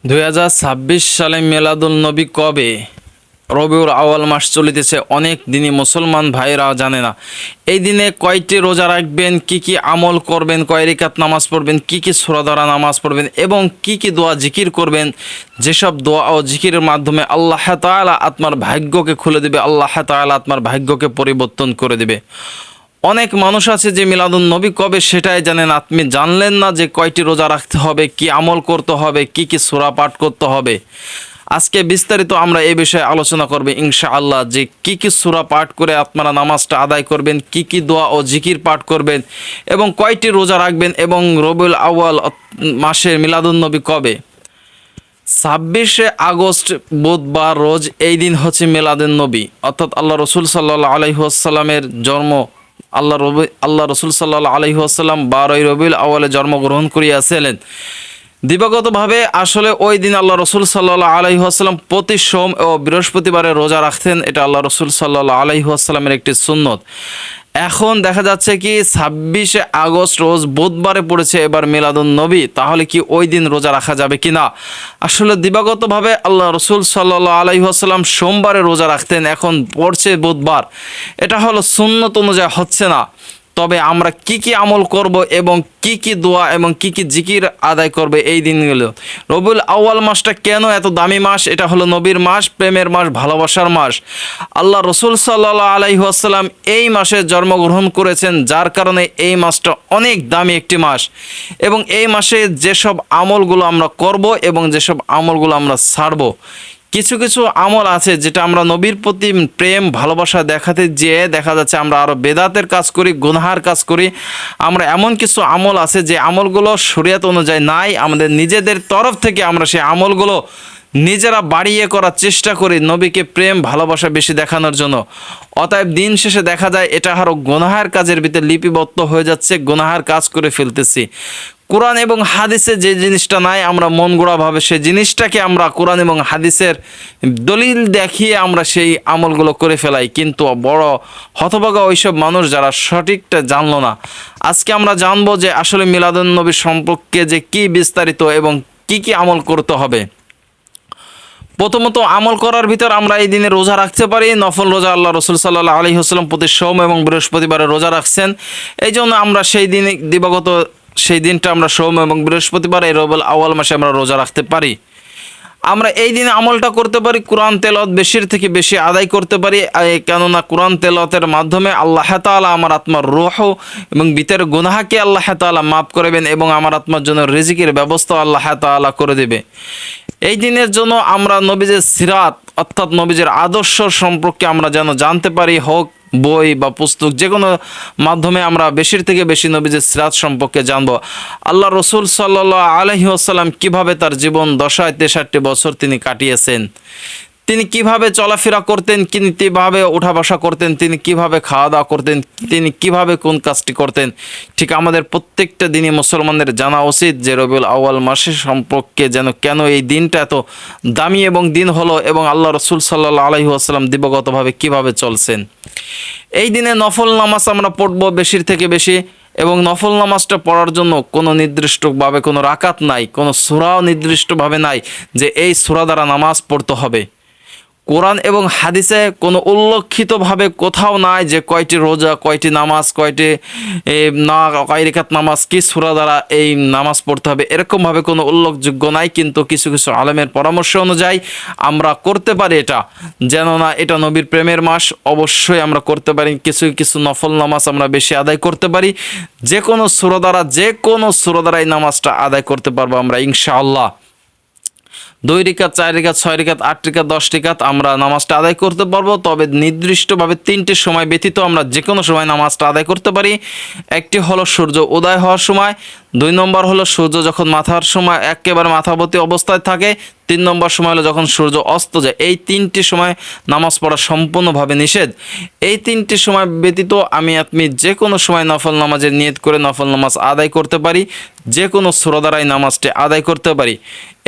2026 সালে মিলাদুল নবী কবে? রবিউল আউয়াল মাস চলিতেছে, অনেক দিনই মুসলমান ভাইরা জানে না। এই দিনে কয়টি রোজা রাখবেন, কি কি আমল করবেন, কয় রিকাত নামাজ পড়বেন, কি কি সূরা দ্বারা নামাজ পড়বেন এবং কি কি দোয়া জিকির করবেন, যেসব দোয়া ও জিকিরের মাধ্যমে আল্লাহ তাআলা আপনার ভাগ্যকে খুলে দেবে, আল্লাহ তাআলা আপনার ভাগ্যকে পরিবর্তন করে দেবে। অনেক মানুষ আছে যে মিলাদুন নবী কবে সেটাই জানেন। আপনি জানলেন না যে কয়টি রোজা রাখতে হবে, কি আমল করতে হবে, কি কি সূরা পাঠ করতে হবে। আজকে বিস্তারিত আমরা এই বিষয়ে আলোচনা করব ইনশাআল্লাহ, যে কি কি সূরা পাঠ করে আপনারা নামাজটা আদায় করবেন, কি কি দোয়া ও জিকির পাঠ করবেন এবং কয়টি রোজা রাখবেন এবং রবিউল আউয়াল মাসের মিলাদুন নবী কবে। 26শে আগস্ট বুধবার রোজ এই দিন হচ্ছে মিলাদুন নবী, অর্থাৎ আল্লাহ রসুল সাল্লাল্লাহু আলাইহি ওয়াসাল্লামের জন্ম। আল্লাহ রসুল সাল্লাল্লাহু আলাইহি ওয়াসাল্লাম 12ই রবিউল আউয়ালে জন্মগ্রহণ করিয়াছিলেন। দিবাগতভাবে আসলে ওই দিন আল্লাহ রসুল সাল্লাল্লাহু আলাইহি ওয়াসাল্লাম প্রতি সোম ও বৃহস্পতিবারে রোজা রাখতেন। এটা আল্লাহ রসুল সাল্লাল্লাহু আলাইহি ওয়াসাল্লামের একটি সুন্নত। এখন দেখা যাচ্ছে কি 26শে আগস্ট রোজ বুধবারে পড়েছে এবার মিলাদুন নবী, তাহলে কি ওই দিন রোজা রাখা যাবে কি না? আসলে দিবাগতভাবে আল্লাহ রসুল সাল্লাল্লাহু আলাইহি ওয়াসাল্লাম সোমবারে রোজা রাখতেন, এখন পড়ছে বুধবার। এটা হলো সুন্নত অনুযায়ী হচ্ছে না। তবে আমরা কি কি আমল করব এবং কি কি দোয়া এবং কি কি জিকির আদায় করবে এই দিনগুলো। রবিউল আউয়াল মাসটা কেন এত দামি মাস? এটা হলো নবীর মাস, প্রেমের মাস, ভালোবাসার মাস। আল্লাহ রসুল সাল্লাল্লাহু আলাইহি ওয়াসাল্লাম এই মাসে জন্মগ্রহণ করেছেন, যার কারণে এই মাসটা অনেক দামি একটি মাস। এবং এই মাসে যেসব আমলগুলো আমরা করব এবং যেসব আমলগুলো আমরা ছাড়ব, কিছু কিছু আমল আছে যেটা আমরা নবীর প্রতি প্রেম ভালোবাসা দেখাতে যেয়ে দেখা যাচ্ছে আমরা আরও বেদাতের কাজ করি, গুনাহার কাজ করি। আমরা এমন কিছু আমল আছে যে আমলগুলো শরীয়ত অনুযায়ী নাই, আমাদের নিজেদের তরফ থেকে আমরা সেই আমলগুলো নিজেরা বাড়িয়ে করার চেষ্টা করি নবীকে প্রেম ভালোবাসা বেশি দেখানোর জন্য। অতএব দিন শেষে দেখা যায় এটা আরও গুনাহার কাজের ভিতরে লিপিবদ্ধ হয়ে যাচ্ছে, গুনাহার কাজ করে ফেলতেছি। কোরআন এবং হাদিসে যে জিনিসটা নাই, আমরা মন গড়াভাবে সেই জিনিসটাকে আমরা কোরআন এবং হাদিসের দলিল দেখিয়ে আমরা সেই আমলগুলো করে ফেলাই। কিন্তু বড় হতভাগা ওইসব মানুষ যারা সঠিকটা জানলো না। আজকে আমরা জানবো যে আসলে মিলাদুন নবী সম্পর্কে যে কি বিস্তারিত এবং কি কি আমল করতে হবে। প্রথমত আমল করার ভিতর আমরা এই দিনে রোজা রাখতে পারি, নফল রোজা। আল্লাহ রসুল সাল্লাল্লাহু আলাইহি ওয়াসাল্লাম প্রতি সোম এবং বৃহস্পতিবারে রোজা রাখছেন, এই জন্য আমরা সেই দিনে দিবাগত সেই দিনটা আমরা সোম এবং বৃহস্পতিবার এই রবিউল আউয়াল মাসে আমরা রোজা রাখতে পারি। আমরা এই দিনে আমলটা করতে পারি, কোরআন তেলাওয়াত বেশির থেকে বেশি আদায় করতে পারি। কেননা কোরআন তেলাওয়াতের মাধ্যমে আল্লাহ তাআলা আমার আত্মার রূহ এবং ভিতরের গুনাহকে আল্লাহ তাআলা মাফ করবেন এবং আমার আত্মার জন্য রিজিকের ব্যবস্থা আল্লাহ তাআলা করে দেবে। এই দিনের জন্য আমরা নবীজের সিরাত অর্থাৎ নবীজের আদর্শ সম্পর্কে আমরা যেন জানতে পারি, হোক বই বা পুস্তক, যে কোনো মাধ্যমে আমরা বেশির থেকে বেশি নবীজের সিরাত সম্পর্কে জানব। আল্লাহ রসুল সাল্লাল্লাহু আলাইহি ওয়াসাল্লাম কীভাবে তার জীবন দশায় 63 বছর তিনি কাটিয়েছেন, তিনি কিভাবে চলাফেরা করতেন, তিনি কীভাবে ওঠা বসা করতেন, তিনি কিভাবে খাওয়া দাওয়া করতেন, তিনি কিভাবে কোন কাজটি করতেন। ঠিক আমাদের প্রত্যেকটা দিনই মুসলমানদের জানা উচিত যে রবিউল আউয়াল মাসের সম্পর্কে যেন কেন এই দিনটা এত দামি এবং দিন হলো এবং আল্লাহ রসুল সাল্লাল্লাহু আলাইহি ওয়াসাল্লাম দিবগতভাবে কিভাবে চলছেন। এই দিনে নফল নামাজ আমরা পড়ব বেশির থেকে বেশি, এবং নফল নামাজটা পড়ার জন্য কোনো নির্দিষ্টভাবে কোনো রাকাত নাই, কোনো সূরাও নির্দিষ্টভাবে নাই যে এই সূরা দ্বারা নামাজ পড়তে হবে। কোরআন এবং হাদিসে কোনো উল্লেখিতভাবে কোথাও নাই যে কয়টি রোজা, কয়টি নামাজ, কয়টি কয় রিকাত নামাজ, কি সূরা দ্বারা এই নামাজ পড়তে হবে, এরকমভাবে কোনো উল্লেখযোগ্য নাই। কিন্তু কিছু কিছু আলেমের পরামর্শ অনুযায়ী আমরা করতে পারি এটা, যেন না এটা নবীর প্রেমের মাস, অবশ্যই আমরা করতে পারি। কিছু কিছু নফল নামাজ আমরা বেশি আদায় করতে পারি, যে কোনো সূরা দ্বারা এই নামাজটা আদায় করতে পারবো আমরা ইনশাআল্লাহ। 2 রিকাত, 4 রিকাত, 6 রিকাত, 8 রিকাত, 10 রিকাত আমরা নামাজটা আদায় করতে পারবো। তবে নির্দিষ্টভাবে 3টে সময় ব্যতীত আমরা যে কোনো সময় নামাজটা আদায় করতে পারি। একটি হলো সূর্য উদয় হওয়ার সময়, 2 নম্বর হলো সূর্য যখন মাথার সময় একেবারে মাথাবতী অবস্থায় থাকে, 3 নম্বর সময় হলো যখন সূর্য অস্ত যায়। এই 3টি সময় নামাজ পড়া সম্পূর্ণভাবে নিষেধ। এই 3টি সময় ব্যতীত আপনি যে কোনো সময় নফল নামাজের নিয়ত করে নফল নামাজ আদায় করতে পারি, যে কোনো সূরা দ্বারাই নামাজটি আদায় করতে পারি।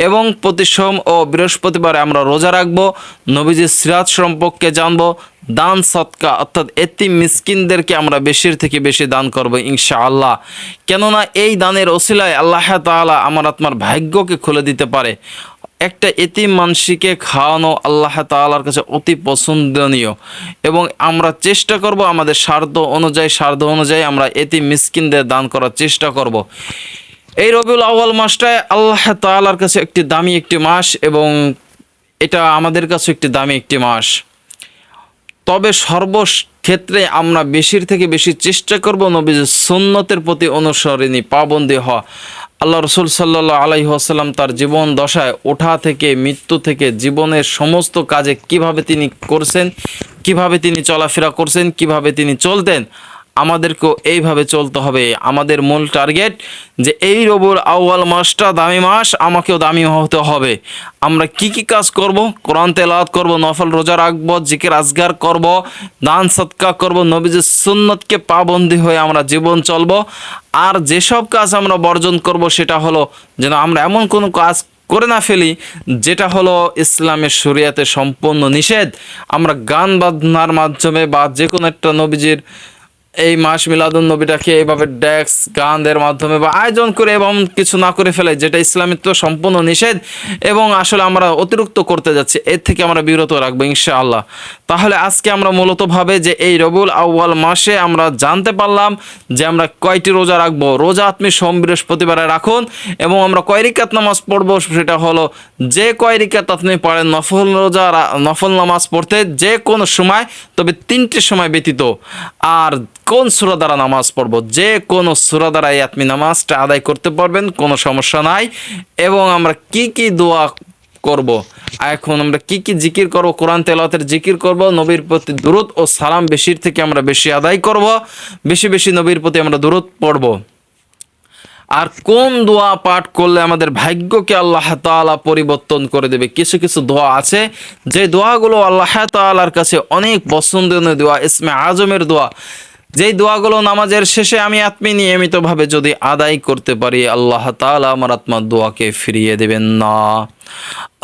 এবং প্রতি সোম ও বৃহস্পতিবারে আমরা রোজা রাখবো, নবীজির সিরাত সম্পর্কে জানবো, দান সদকা অর্থাৎ এতিম মিসকিনদেরকে আমরা বেশির থেকে বেশি দান করব ইনশাআল্লাহ। কেননা এই দানের ওসিলায় আল্লাহ তাআলা আমার আত্মার ভাগ্যকে খুলে দিতে পারে। একটা এতিম মানসিকে খাওয়ানো আল্লাহ তাআলার কাছে অতি পছন্দনীয়, এবং আমরা চেষ্টা করব আমাদের সাধ্য অনুযায়ী আমরা এতিম মিসকিনদের দান করার চেষ্টা করব। এই রবিউল আউয়াল মাসটায় আল্লাহ তাআলার কাছে একটি দামি একটি মাস, এবং এটা আমাদের কাছে একটি দামি একটি মাস। তবে সর্বক্ষেত্রে আমরা বেশির থেকে বেশি চেষ্টা করব নবীজির সুন্নতের প্রতি অনুসরণী পাবন্দী হওয়া। আল্লাহ রসুল সাল্লাল্লাহু আলাইহি ওয়াসাল্লাম তার জীবন দশায় ওঠা থেকে মৃত্যু থেকে জীবনের সমস্ত কাজে কিভাবে তিনি করছেন, কিভাবে তিনি চলাফেরা করছেন, কিভাবে তিনি চলতেন, আমাদেরকেও এইভাবে চলতে হবে। আমাদের মূল টার্গেট যে এই রবিউল আউয়াল মাসটা দামি মাস, আমাকেও দামি হতে হবে। আমরা কি কি কাজ করব? কোরআন তেলাওয়াত করব, নফল রোজা রাখব, জিকির আজগার করব, দান সদকা করব, নবীজির সুন্নতকে পাবন্দী হয়ে আমরা জীবন চলব। আর যেসব কাজ আমরা বর্জন করব সেটা হলো যেন আমরা এমন কোনো কাজ করে না ফেলি যেটা হলো ইসলামের শরিয়াতে সম্পূর্ণ নিষেধ। আমরা গান বাজনার মাধ্যমে বা যে কোনো একটা নবীজির এই মাস মিলাদুন নবীটাকে এইভাবে ড্যাক্স গানদের মাধ্যমে বা আয়োজন করে এবং কিছু না করে ফেলে, যেটা ইসলামের তো সম্পূর্ণ নিষেধ এবং আসলে আমরা অতিরিক্ত করতে যাচ্ছি, এর থেকে আমরা বিরত রাখবো ইনশাআল্লাহ। তাহলে আজকে আমরা মূলত ভাবে যে এই রবিউল আউয়াল মাসে আমরা জানতে পারলাম যে আমরা কয়টি রোজা রাখবো। রোজা আপনি সোম বৃহস্পতিবারে রাখুন, এবং আমরা কয় রিকাত নামাজ পড়বো সেটা হলো যে কয় রিকাত আপনি পড়েন নফল নামাজ পড়তে যে কোনো সময়, তবে 3টে সময় ব্যতীত। আর কোন সূরা দ্বারা নামাজ পড়ব, যে কোনো সূরা দ্বারাই আপনি নামাজটা আদায় করতে পারবেন, কোনো সমস্যা নাই। এবং আমরা কি কি দোয়া করব, এখন আমরা কি কি জিকির করব, কোরআন তেলাওয়াতের জিকির করব, নবীর প্রতি দুরূদ ও সালাম বেশির থেকে আমরা বেশি আদায় করব, বেশি বেশি নবীর প্রতি আমরা দুরূদ পড়ব। আর কোন দোয়া পাঠ করলে আমাদের ভাগ্যকে আল্লাহ তাআলা পরিবর্তন করে দেবে। কিছু কিছু দোয়া আছে যে দোয়াগুলো আল্লাহ তাআলার কাছে অনেক পছন্দনীয় দোয়া, ইসমে আজমের দোয়া, যেই দোয়াগুলো নামাজের শেষে আপনি নিয়মিতভাবে যদি আদায় করতে পারি, আল্লাহ তাআলা আমার আত্মার দোয়াকে ফিরিয়ে দেবেন না।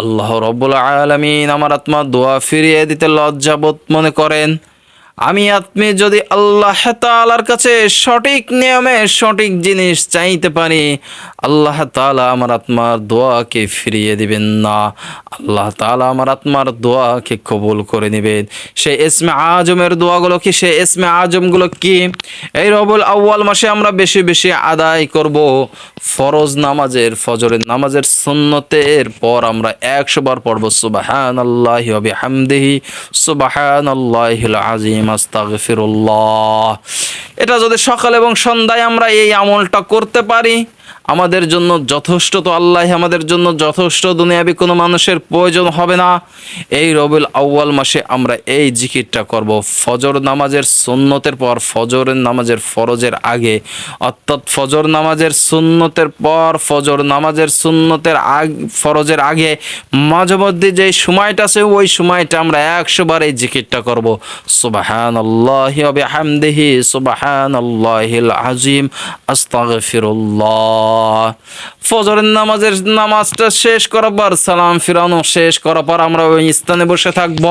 আল্লাহ রাব্বুল আলামিন আমার আত্মার দোয়া ফিরিয়ে দিতে লজ্জাবোধ মনে করেন। আপনি যদি আল্লাহ তাআলার কাছে সঠিক নিয়মে সঠিক জিনিস চাইতে পারি, আল্লাহ তাআলা আমার আত্মার দোয়াকে ফিরিয়ে দিবেন না। আল্লাহ তাআলা আমার আত্মার দোয়াকে কবুল করে নেবেন। সেই ইসমে আজমের দোয়াগুলো কি, সেই ইসমে আজমগুলো কি? এই রবিউল আউয়াল মাসে আমরা বেশি বেশি আদায় করব ফরজ নামাজের, ফজরের নামাজের সুন্নতের পর আমরা 100 বার পড়ব সুবহানাল্লাহি ওয়া বিহামদিহি সুবহানাল্লাহিল আযীম আস্তাগফিরুল্লাহ। এটা যদি সকাল এবং সন্ধ্যায় আমরা এই আমলটা করতে পারি, আমাদের জন্য যথেষ্ট। তো আল্লাহ আমাদের জন্য যথেষ্ট, দুনিয়াবি কোনো মানুষের প্রয়োজন হবে না। এই রবিউল আউয়াল মাসে আমরা এই জিকিরটা করব ফজর নামাজের সুন্নতের পর, ফজরের নামাজের ফরজের আগে, অর্থাৎ ফজর নামাজের সুন্নতের পর, ফজর নামাজের সুন্নতের ফরজের আগে মাঝে মধ্যে যে সময়টা আছে ওই সময়টা আমরা 100 বার এই জিকিরটা করব সুবহানাল্লাহি ওয়া বিহামদিহি সুবহানাল্লাহিল আযীম আস্তাগফিরুল্লাহ। ফজরের নামাজটা শেষ করার পর, সালাম ফিরানো শেষ করার পর আমরা ওই স্থানে বসে থাকব।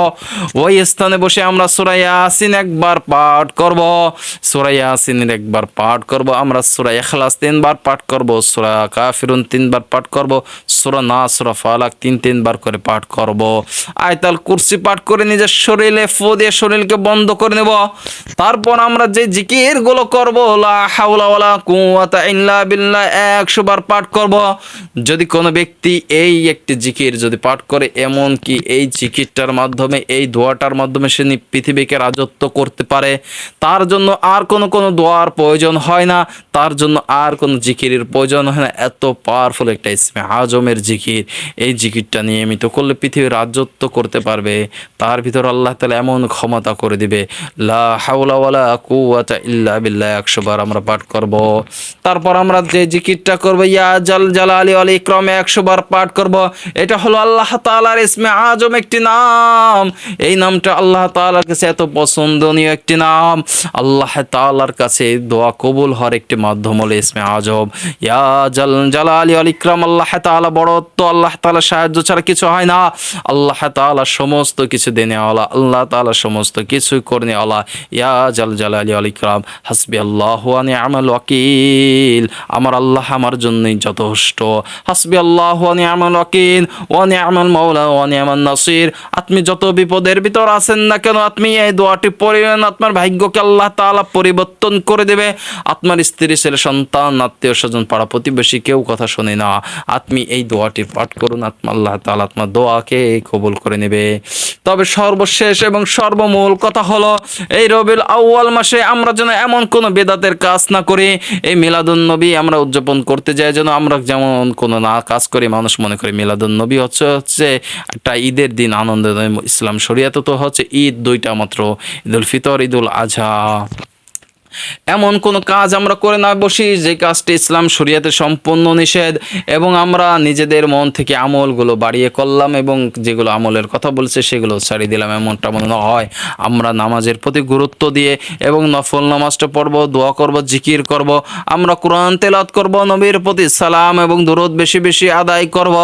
ওই স্থানে বসে আমরা সূরা ইয়াসিন একবার পাঠ করব, সূরা ইয়াসিনের একবার পাঠ করব, আমরা সূরা ইখলাস 3 বার পাঠ করব, সূরা কাফিরুন 3 বার পাঠ করব, সূরা নাস, সূরা ফালাক 3 বার করে পাঠ করব। আয়াতুল কুরসি পাঠ করে নিজের শরীরে ফু দিয়ে শরীরকে বন্ধ করে নেব। তারপর আমরা যে জিকিরগুলো করব, লা হাওলা ওয়ালা কুওয়াতা ইল্লা বিল্লাহ 100 বার পাঠ করব। যদি কোনো ব্যক্তি এই একটি জিকির যদি পাঠ করে, এমন কি এই জিকিরটার মাধ্যমে, এই দোয়াটার মাধ্যমে সে পৃথিবীকে রাজত্ব করতে পারে, তার জন্য আর কোনো দোয়ার প্রয়োজন হয় না, তার জন্য আর কোনো জিকিরের প্রয়োজন হয় না। এত পাওয়ারফুল একটা ইসমে আজমের জিকির, এই জিকিরটা নিয়মিত করলে পৃথিবীর রাজত্ব করতে পারবে। তার ভিতর আল্লাহ তাআলা এমন ক্ষমতা করে দিবে, লা হাওলা ওয়ালা কুওয়াতা ইল্লা বিল্লাহ 100 বার আমরা পাঠ করব। তারপর আমরা যে জিকিরটা করব, ইয়া জালালি ওয়াল ইকরাম 100 বার পাঠ করব। এটা হলো আল্লাহ তাআলার ইসমে আজম একটি নাম। এই নামটা আল্লাহ তাআলার কাছে এত পছন্দনীয় একটি নাম। আল্লাহ তাআলার কাছে দোয়া কবুল হওয়ার একটি মাধ্যম হলো ইসমে আজম। ইয়া জালালি ওয়াল ইকরাম, আল্লাহ তাআলা বড়ত্ব, আল্লাহ তাআলার সাহায্য ছাড়া কিছু হয় না। আল্লাহ তাআলা সমস্ত কিছু দেনেওয়ালা, আল্লাহ তাআলা সমস্ত কিছু করনেওয়ালা। ইয়া জালালি ওয়াল ইকরাম, হাসবি আল্লাহু ওয়া নি'মাল ওয়াকিল। আমার আল্লাহ আমার জন্যই যথেষ্ট। হাসবি আল্লাহ ওয়া নি'মাল ওয়াকিল ওয়া নি'মাল মাওলা ওয়া নি'মান নাসির। আপনি যত বিপদের ভিতর আছেন না কেন, আপনি এই দোয়াটি পড়েন, আপনার ভাগ্যকে আল্লাহ তাআলা পরিবর্তন করে দেবে। আপনার স্ত্রী, ছেলে, সন্তান, আত্মীয় স্বজন, পাড়া প্রতিবেশী কেউ কথা শোনে না, আপনি এই দোয়াটি পাঠ করুন, আল্লাহ তাআলা আপনার দোয়াকে কবুল করে নেবে। তবে সর্বশেষ এবং সর্বমূল কথা হলো, এই রবিউল আউয়াল মাসে আমরা যেন এমন কোনো বেদাতের কাজ না করি। এই মিলাদুন নবী আমরা উদযাপন করতে যাই যেন আমরা যেমন কোনো না কাজ করি, মানুষ মনে করে মিলাদুন নবী হচ্ছে একটা ঈদের দিন, আনন্দ। ইসলাম শরিয়াতে তো হচ্ছে ঈদ দুইটা মাত্র, ঈদুল ফিতর, ঈদুল আজহা। এমন কোনো কাজ আমরা করে না বসি যে কাজটি ইসলাম শরিয়াতে সম্পূর্ণ নিষেধ, এবং আমরা নিজেদের মন থেকে আমলগুলো বাড়িয়ে করলাম এবং যেগুলো আমলের কথা বলছে সেগুলো ছাড়িয়ে দিলাম, এমনটা মনে না হয়। আমরা নামাজের প্রতি গুরুত্ব দিয়ে এবং নফল নামাজটা পড়ব, দোয়া করব, জিকির করব, আমরা কোরআন তেলাওয়াত করব, নবীর প্রতি সালাম এবং দরুদ বেশি বেশি আদায় করব।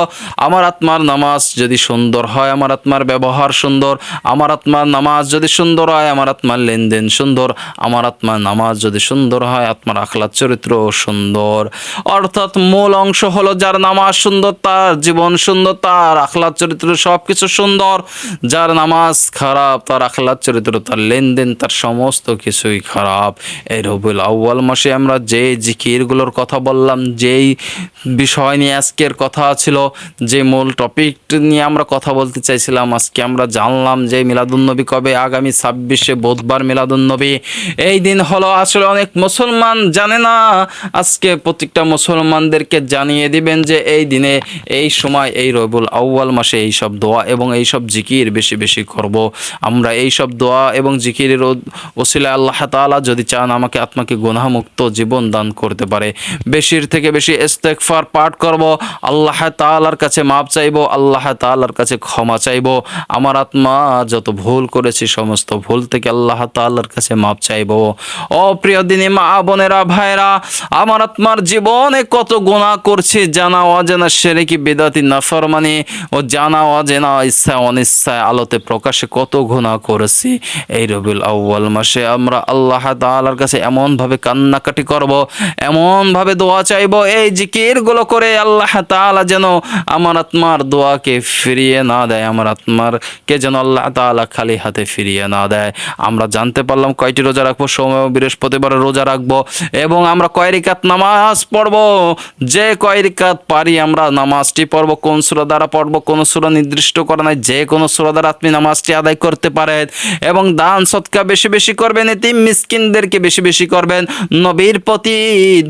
আমার আত্মার নামাজ যদি সুন্দর হয়, আমার আত্মার ব্যবহার সুন্দর, আমার আত্মার নামাজ যদি সুন্দর হয়, আমার আত্মার লেনদেন সুন্দর, আমার আত্মার নামাজ যদি সুন্দর হয়, আত্মার আখলাক চরিত্র সুন্দর। অর্থাৎ মূল অংশ হলো, যার নামাজ সুন্দর তার জীবন সুন্দর, তার আখলাক চরিত্র সবকিছু সুন্দর। যার নামাজ খারাপ, তার আখলাক চরিত্র, তার লেনদেন, তার সমস্ত কিছুই খারাপ। এই রবিউল আউয়াল মাসে আমরা যে জিকিরগুলোর কথা বললাম, যেই বিষয় নিয়ে আজকের কথা ছিল, যে মূল টপিক নিয়ে আমরা কথা বলতে চাইছিলাম, আজকে আমরা জানলাম যে মিলাদুন্নবী কবে। আগামী 26শে বুধবার মিলাদুন্নবী। এই দিন হলো, আসলে অনেক মুসলমান জানে না। আজকে প্রত্যেকটা মুসলমানদেরকে জানিয়ে দিবেন যে এই দিনে, এই সময়, এই রবিউল আউয়াল মাসে এই সব দোয়া এবং এই সব জিকির বেশি বেশি করব। আমরা এই সব দোয়া এবং জিকিরের ওসিলায় আল্লাহ তাআলা যদি চান আমাকে আপনাকে গুনাহমুক্ত জীবন দান করতে পারে। বেশির থেকে বেশি ইস্তেগফার পাঠ করব, আল্লাহ তাআলার কাছে মাপ চাইব, আল্লাহ তাআলার কাছে ক্ষমা চাইব। আমার আত্মা যত ভুল করেছি সমস্ত ভুল থেকে আল্লাহ তাআলার কাছে মাপ চাইব। ও প্রিয় দিনী মা বোনেরা, ভাইরা, আমার আত্মার জীবনে কত গুনাহ করছি, জানা অজানা, শিরকি, বিদআতি, নাফরমানি ও জানা অজানা, ইচ্ছা অনিচ্ছায়, আলোতে প্রকাশে কত গুনাহ করেছি। এই রবিউল আউয়াল মাসে আমরা আল্লাহ তাআলার কাছে এমনভাবে কান্নাকাটি করব, এমনভাবে দোয়া চাইব, এই জিকিরগুলো করে আল্লাহ তাআলা যেন আমার আত্মার দোয়াকে ফিরিয়ে না দেয়, আমার আত্মারকে যেন আল্লাহ তাআলা খালি হাতে ফিরিয়ে না দেয়। আমরা জানতে পারলাম কয়টি রোজা রাখবো, সোমবার বৃহস্পতিবার রোজা রাখবো, এবং আমরা কয় রাকাত নামাজ পড়ব, যে কয় রাকাত পারি আমরা নামাজটি পড়ব। কোন সূরা দ্বারা পড়ব, কোন সূরা নির্দিষ্ট করা নাই, যে কোনো সূরা দ্বারা আপনি নামাজটি আদায় করতে পারেন। এবং দান সদকা বেশি বেশি করবেন, এতিম মিসকিনদেরকে বেশি বেশি করবেন, নবীর প্রতি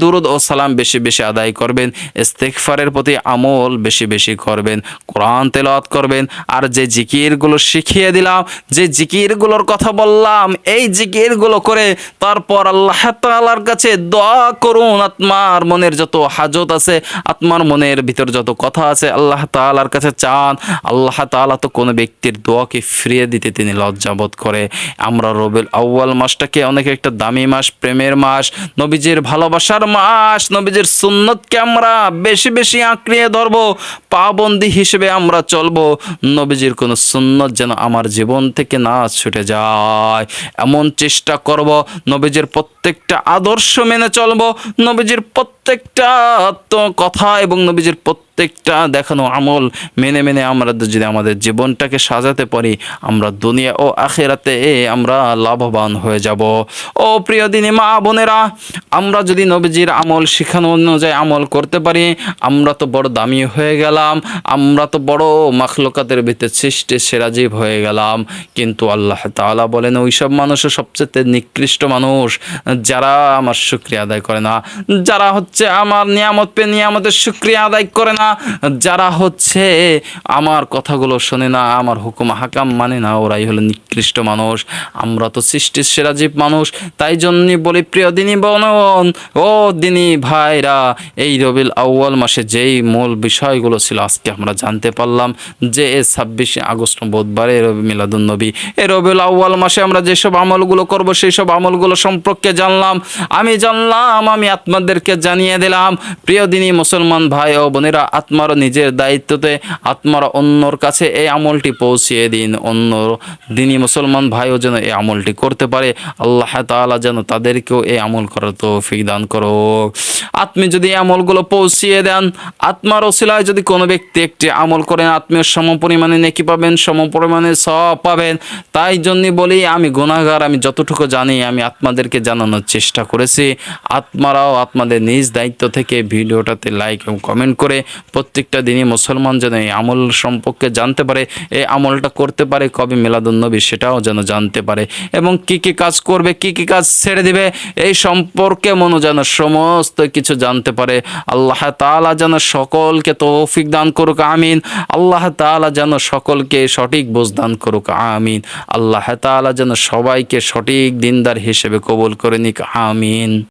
দুরূদ ও সালাম বেশি বেশি আদায় করবেন, ইস্তেগফারের প্রতি আমল বেশি বেশি করবেন, কোরআন তেলাওয়াত করবেন। আর যে জিকিরগুলো শিখিয়ে দিলাম, যে জিকিরগুলোর কথা বললাম, এই জিকিরগুলো করে তারপর আল্লাহ তাআলার কাছে দোয়া করুন। আত্মার মনের যত হাজত আছে, আত্মার মনের ভিতর যত কথা আছে, আল্লাহ তাআলার কাছে চান। আল্লাহ তাআলা তো কোনো ব্যক্তির দোয়াকে ফিরিয়ে দিতে তিনি লজ্জাবোধ করে। আমরা রবিউল আউয়াল মাসটাকে অনেক একটা দামি মাস, প্রেমের মাস, নবীজির ভালোবাসার মাস, নবীজির সুন্নতকে আমরা বেশি বেশি আঁকড়িয়ে ধরবো, পাবন্দি হিসেবে আমরা চলবো। নবীজির কোনো সুন্নত যেন আমার জীবন থেকে না ছুটে যায়, এমন চেষ্টা করব। নবীজির প্রত্যেকটা আদর্শ মেনে চলবো, নবীজির প্রত্যেকটা কথা এবং নবীজির প্রত্যেকটা দেখানো আমল মেনে মেনে আমরা যদি আমাদের জীবনটাকে সাজাতে পারি, আমরা দুনিয়া ও আখিরাতে আমরা লাভবান হয়ে যাব। ও প্রিয় দিনী মা বোনেরা, আমরা যদি নবীজির আমল শিখানো অনুযায়ী আমল করতে পারি, আমরা তো বড় দামি হয়ে গেলাম, আমরা তো বড় মাখলুকাতের ভিতরে সৃষ্টি সেরা জীব হয়ে গেলাম। কিন্তু আল্লাহ তাআলা বলেন, ওইসব মানুষও সবচেয়ে নিকৃষ্ট মানুষ, যারা আমার শুকরিয়া আদায় করে না, যারা হচ্ছে আমার নিয়ামত পেয়ে নিয়ামতের শুকরিয়া আদায় করে না, যারা হচ্ছে আমার কথাগুলো শোনে না, আমার হুকুম হাকাম মানে না, ওরাই হলো নিকৃষ্ট মানুষ। আমরা তো সৃষ্টির সেরা জীব মানুষ। তাই জন্যই বলি, প্রিয় দিনী বোন ও দিনী ভাইরা, এই রবিউল আউয়াল মাসে যেই মূল বিষয়গুলো ছিল আজকে আমরা জানতে পারলাম, যে 26শে আগস্ট বুধবারে রবি মিলাদুন্নবী। এই রবিউল আউয়াল মাসে আমরা যেসব আমলগুলো করব, সেই সব আমলগুলো সম্পর্কে জানলাম, আমি জানলাম, আমি আপনাদেরকে জানিয়ে দিলাম। প্রিয় দিনী মুসলমান ভাই ও বোনেরা, আপনারা নিজের দায়িত্বতে আপনারা অন্যর কাছে এই আমলটি পৌঁছিয়ে দিন, অন্য দিনী মুসলমান ভাইও যেন এই আমলটি করতে পারে। আল্লাহ তাআলা যেন তাদেরকেও এই আমল করার তৌফিক দান করো। আপনি যদি এই আমলগুলো পৌঁছিয়ে দেন, আত্মার ওসিলায় যদি কোনো ব্যক্তি একটি আমল করেন, আত্মীয় সম পরিমাণে নেকি পাবেন, সম পরিমাণে সওয়াব পাবেন। তাই জন্যই বলি আমি গুনাহগার, আমি যতটুকু জানি আমি আপনাদেরকে জানানোর চেষ্টা করেছি। আপনারাও আপনাদের নিজ দায়িত্ব থেকে ভিডিওটাতে লাইক এবং কমেন্ট করে প্রত্যেকটা দিনই মুসলমান যেন এই আমল সম্পর্কে জানতে পারে, এই আমলটা করতে পারে, কবে মিলাদুন্নবী সেটাও যেন জানতে পারে, এবং কি কি কাজ করবে, কি কি কাজ ছেড়ে দিবে এই সম্পর্কে যেন সমস্ত কিছু জানতে পারে। আল্লাহ তাআলা যেন সকলকে তৌফিক দান করুক, আমিন। আল্লাহ তাআলা যেন সকলকে সঠিক বুঝ দান করুক, আমিন। আল্লাহ তাআলা যেন সবাইকে সঠিক দিনদার হিসেবে কবুল করে নিক, আমিন।